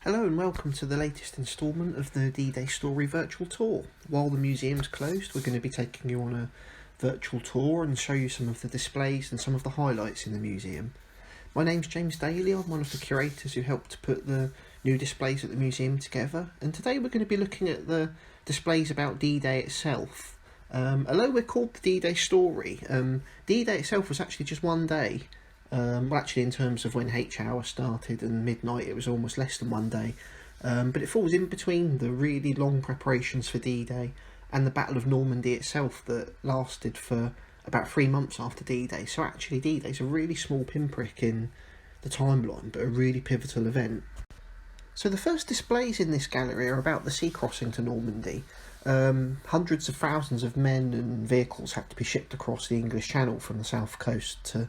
Hello and welcome to the latest instalment of the D-Day Story virtual tour. While the museum's closed, we're going to be taking you on a virtual tour and show you some of the displays and some of the highlights in the museum. My name's James Daly, I'm one of the curators who helped to put the new displays at the museum together, and today we're going to be looking at the displays about D-Day itself. Although we're called the D-Day Story, D-Day itself was actually just one day. Well, actually, in terms of when H hour started and midnight, it was almost less than one day. But it falls in between the really long preparations for D-Day and the Battle of Normandy itself that lasted for about 3 months after D-Day. So actually, D-Day's a really small pinprick in the timeline, but a really pivotal event. So the first displays in this gallery are about the sea crossing to Normandy. Hundreds of thousands of men and vehicles had to be shipped across the English Channel from the south coast to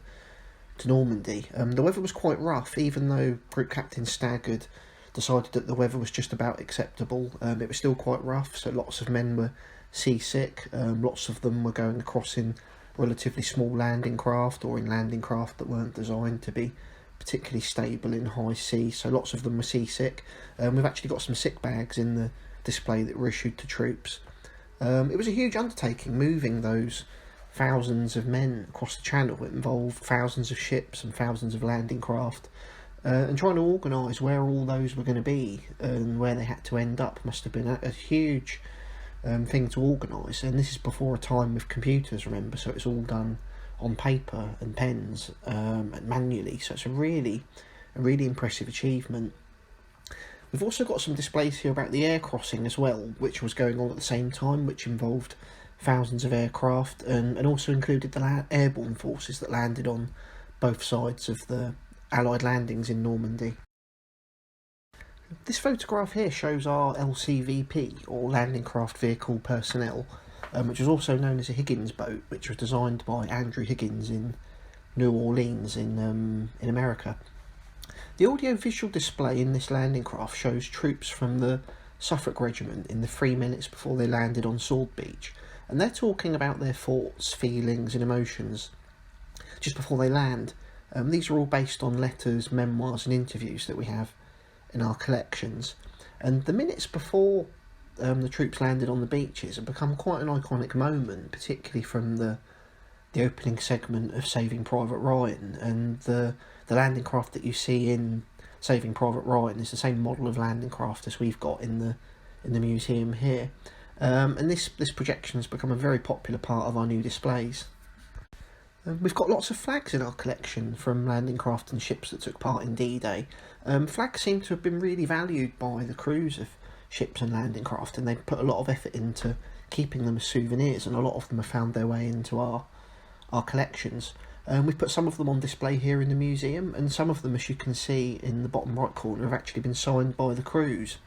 Normandy. The weather was quite rough, even though Group Captain Stagg had decided that the weather was just about acceptable. It was still quite rough, so lots of men were seasick. Lots of them were going across in relatively small landing craft or in landing craft that weren't designed to be particularly stable in high sea, so lots of them were seasick. We've actually got some sick bags in the display that were issued to troops. It was a huge undertaking moving those thousands of men across the channel. It involved thousands of ships and thousands of landing craft, and trying to organise where all those were going to be and where they had to end up must have been a huge thing to organise. And this is before a time with computers, remember, so it's all done on paper and pens and manually, so it's a really impressive achievement. We've also got some displays here about the air crossing as well, which was going on at the same time, which involved thousands of aircraft and also included the airborne forces that landed on both sides of the Allied landings in Normandy. This photograph here shows our LCVP, or Landing Craft Vehicle Personnel, which was also known as a Higgins boat, which was designed by Andrew Higgins in New Orleans in America. The audio-visual display in this landing craft shows troops from the Suffolk Regiment in the 3 minutes before they landed on Sword Beach, and they're talking about their thoughts, feelings and emotions just before they land. These are all based on letters, memoirs and interviews that we have in our collections, and the minutes before the troops landed on the beaches have become quite an iconic moment, particularly from the opening segment of Saving Private Ryan. And the landing craft that you see in Saving Private Ryan is the same model of landing craft as we've got in the museum here. And this projection has become a very popular part of our new displays. We've got lots of flags in our collection from landing craft and ships that took part in D-Day. Flags seem to have been really valued by the crews of ships and landing craft, and they put a lot of effort into keeping them as souvenirs, and a lot of them have found their way into our collections. We've put some of them on display here in the museum, and some of them, as you can see in the bottom right corner, have actually been signed by the crews.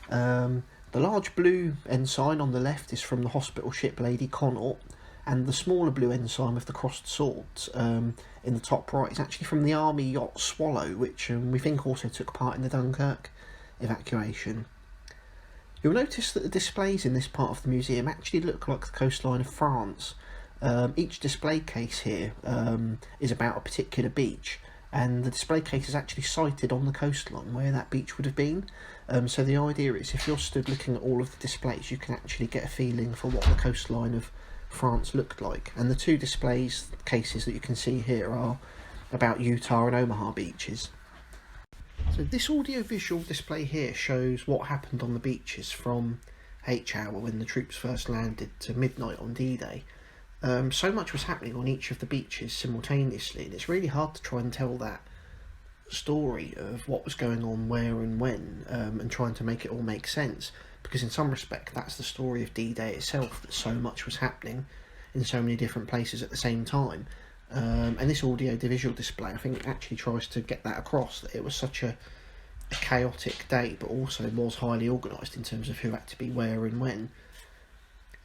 The large blue ensign on the left is from the hospital ship Lady Connaught, and the smaller blue ensign with the crossed swords in the top right is actually from the army yacht Swallow, which we think also took part in the Dunkirk evacuation. You'll notice that the displays in this part of the museum actually look like the coastline of France. Each display case here is about a particular beach, and the display case is actually sited on the coastline where that beach would have been. So the idea is, if you're stood looking at all of the displays, you can actually get a feeling for what the coastline of France looked like. And the two displays cases that you can see here are about Utah and Omaha beaches. So this audio-visual display here shows what happened on the beaches from H hour, when the troops first landed, to midnight on D-Day. So much was happening on each of the beaches simultaneously, and it's really hard to try and tell that story of what was going on where and when, and trying to make it all make sense, because in some respect that's the story of D-Day itself, that so much was happening in so many different places at the same time. And this audio-visual display, I think, actually tries to get that across, that it was such a chaotic day, but also was highly organised in terms of who had to be where and when.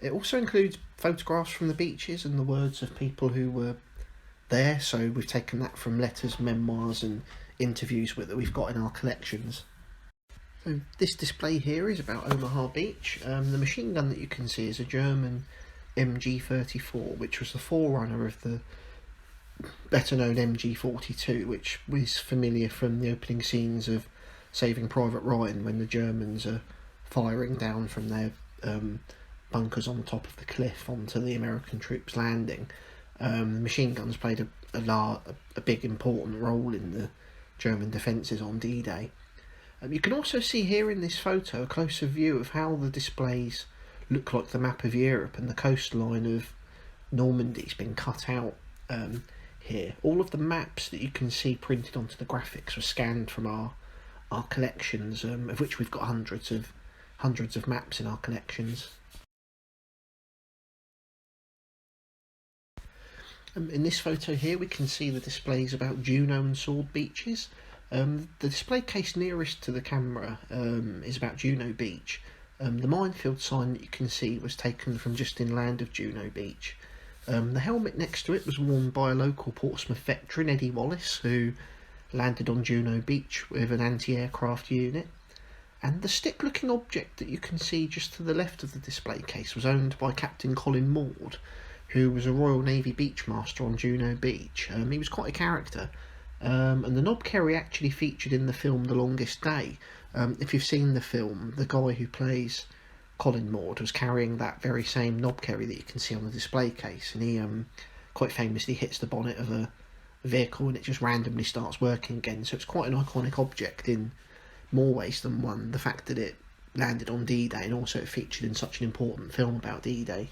It also includes photographs from the beaches and the words of people who were there, so we've taken that from letters, memoirs and interviews that we've got in our collections. So this display here is about Omaha Beach. The machine gun that you can see is a German MG-34, which was the forerunner of the better known MG-42, which was familiar from the opening scenes of Saving Private Ryan when the Germans are firing down from their bunkers on top of the cliff onto the American troops landing. The machine guns played a big important role in the German defences on D-Day. You can also see here in this photo a closer view of how the displays look like the map of Europe, and the coastline of Normandy's been cut out here. All of the maps that you can see printed onto the graphics were scanned from our collections, of which we've got hundreds of maps in our collections. In this photo here we can see the displays about Juno and Sword beaches. The display case nearest to the camera is about Juno Beach. The minefield sign that you can see was taken from just inland of Juno Beach. The helmet next to it was worn by a local Portsmouth veteran, Eddie Wallace, who landed on Juno Beach with an anti-aircraft unit. And the stick-looking object that you can see just to the left of the display case was owned by Captain Colin Maud, who was a Royal Navy beachmaster on Juno Beach. He was quite a character, and the knobkerry actually featured in the film The Longest Day. If you've seen the film, the guy who plays Colin Maud was carrying that very same knobkerry that you can see on the display case, and he quite famously hits the bonnet of a vehicle and it just randomly starts working again. So it's quite an iconic object in more ways than one, the fact that it landed on D-Day and also it featured in such an important film about D-Day.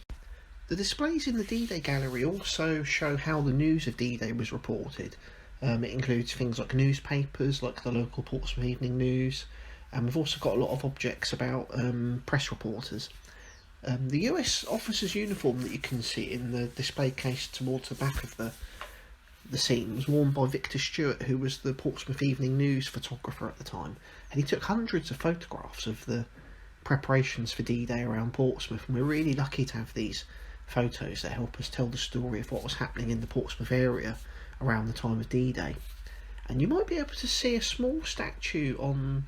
The displays in the D-Day gallery also show how the news of D-Day was reported. It includes things like newspapers, like the local Portsmouth Evening News, and we've also got a lot of objects about press reporters. The US officer's uniform that you can see in the display case towards the back of the scene was worn by Victor Stewart, who was the Portsmouth Evening News photographer at the time, and he took hundreds of photographs of the preparations for D-Day around Portsmouth, and we're really lucky to have these photos that help us tell the story of what was happening in the Portsmouth area around the time of D-Day. And you might be able to see a small statue on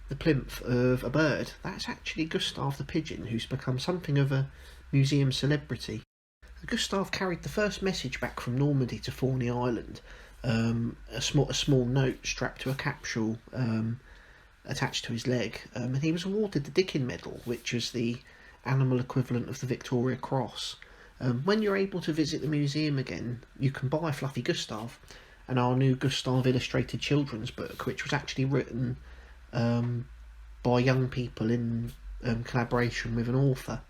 the plinth of a bird. That's actually Gustave the pigeon, who's become something of a museum celebrity. Gustave carried the first message back from Normandy to Thorney Island, a small note strapped to a capsule attached to his leg, and he was awarded the Dickin Medal, which was the animal equivalent of the Victoria Cross. When you're able to visit the museum again, you can buy Fluffy Gustave and our new Gustave illustrated children's book, which was actually written by young people in collaboration with an author.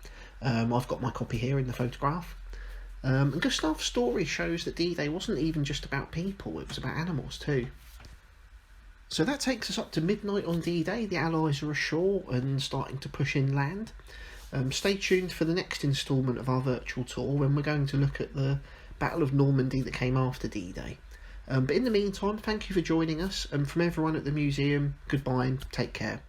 I've got my copy here in the photograph. And Gustave's story shows that D-Day wasn't even just about people, it was about animals too. So that takes us up to midnight on D-Day. The Allies are ashore and starting to push inland. Stay tuned for the next instalment of our virtual tour, when we're going to look at the Battle of Normandy that came after D-Day. But in the meantime, thank you for joining us, and from everyone at the museum, goodbye and take care.